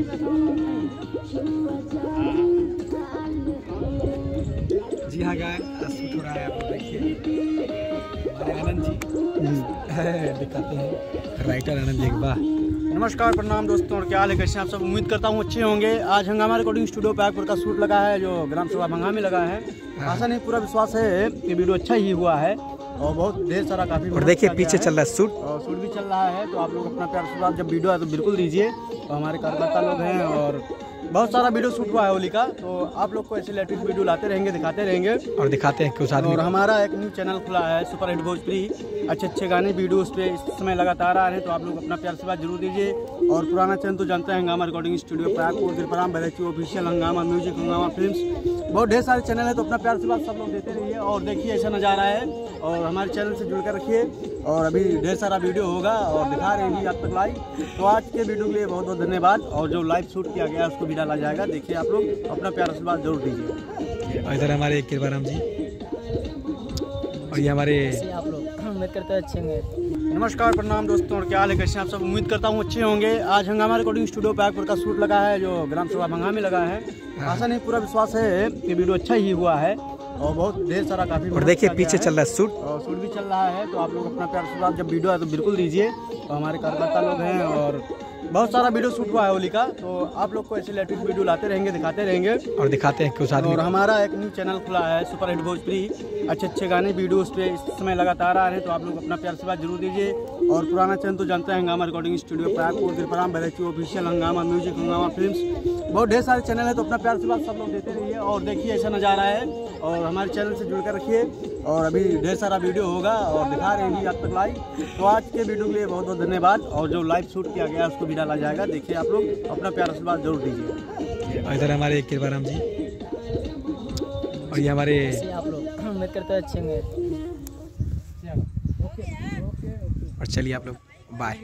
जी हाँ गाय शूट हो रहा है, आप देखिए हमारे आनंद जी दिखाते हैं, राइटर आनंद जी। वाह, नमस्कार प्रणाम दोस्तों, और क्या हाल है, कैसे आप सब? उम्मीद करता हूँ अच्छे होंगे। आज हंगामा रिकॉर्डिंग स्टूडियो पैकपुर का शूट लगा है, जो ग्राम सभा भंगा में लगा है। आशा नहीं पूरा विश्वास है कि वीडियो अच्छा ही हुआ है और बहुत ढेर सारा काफी। और देखिए पीछे चल रहा है शूट, और शूट भी चल रहा है। तो आप लोग अपना प्यार आशीर्वाद, जब वीडियो आए तो बिल्कुल दीजिए। तो हमारे कार्यकर्ता लोग हैं और बहुत सारा वीडियो शूट हुआ है होली का, तो आप लोग को ऐसे लेटेस्ट वीडियो लाते रहेंगे, दिखाते रहेंगे और दिखाते हैं कुछ आदमी। और हमारा एक न्यू चैनल खुला है सुपर हिट भोजपुरी, अच्छे अच्छे गाने वीडियो उस पर इस समय लगातार आ रहे हैं। तो आप लोग अपना प्यार से बात जरूर दीजिए। और पुराना चैनल तो जानते हैं, हंगामा रिकॉर्डिंग स्टूडियो पैकपुर, गिरपराम बरेची ऑफिशियल, हंगामा म्यूजिक, हंगामा फिल्म्स, बहुत ढेर सारे चैनल है। तो अपना प्यार से बात सब लोग देते रहिए और देखिए ऐसा नज़ारा है। और हमारे चैनल से जुड़कर रखिए, और अभी ढेर सारा वीडियो होगा और दिखा रहे हैं आप तक लाइव। तो आज के वीडियो के लिए बहुत बहुत धन्यवाद। और जो लाइव शूट किया गया है उसको भी डाला जाएगा, देखिए आप लोग अपना प्यार आशीर्वाद जरूर दीजिए। और इधर हमारे गिरपराम जी, और ये हमारे आप लोग उम्मीद करते हैं अच्छे होंगे। नमस्कार प्रणाम दोस्तों, और क्या हाल है, कैसे आप सब? उम्मीद करता हूँ अच्छे होंगे। आज हंगामा रिकॉर्डिंग स्टूडियो पैकपुर का शूट लगा है, जो ग्राम सभा भंगा में लगा है। आशा नहीं पूरा विश्वास है कि वीडियो अच्छा ही हुआ है और बहुत ढेर सारा काफी। और देखिए पीछे चल रहा है शूट, और शूट भी चल रहा है। तो आप लोग अपना प्यार आशीर्वाद, जब वीडियो आए तो बिल्कुल दीजिए। तो हमारे कार्यकर्ता लोग हैं और बहुत सारा वीडियो शूट हुआ है होली का, तो आप लोग को ऐसे लेटेस्ट वीडियो लाते रहेंगे, दिखाते रहेंगे और दिखाते हैं कुछ आदमी। और हमारा एक न्यू चैनल खुला है सुपर हिट भोजपुरी, अच्छे अच्छे गाने वीडियो उस पर इस समय लगातार आ रहे हैं। तो आप लोग अपना प्यार से बात जरूर दीजिए। और पुराना चैनल तो जानते हैं, हंगामा रिकॉर्डिंग स्टूडियो पैकपुर, गिरपराम बरेची ऑफिशियल, हंगामा म्यूजिक, हंगामा फिल्म्स, बहुत ढेर सारे चैनल है। तो अपना प्यार से बात सब लोग देते रहिए और देखिए ऐसा नज़ारा है। और हमारे चैनल से जुड़कर रखिए, और अभी ढेर सारा वीडियो होगा और दिखा रहे हैं आप तक लाइव। तो आज के वीडियो के लिए बहुत बहुत धन्यवाद। और जो लाइव शूट किया गया है उसको भी डाला जाएगा, देखिए आप लोग अपना प्यार आशीर्वाद जरूर दीजिए। और इधर हमारे गिरपराम जी, और ये हमारे आप लोग उम्मीद करते हैं अच्छे होंगे। और चलिए आप लोग बाय।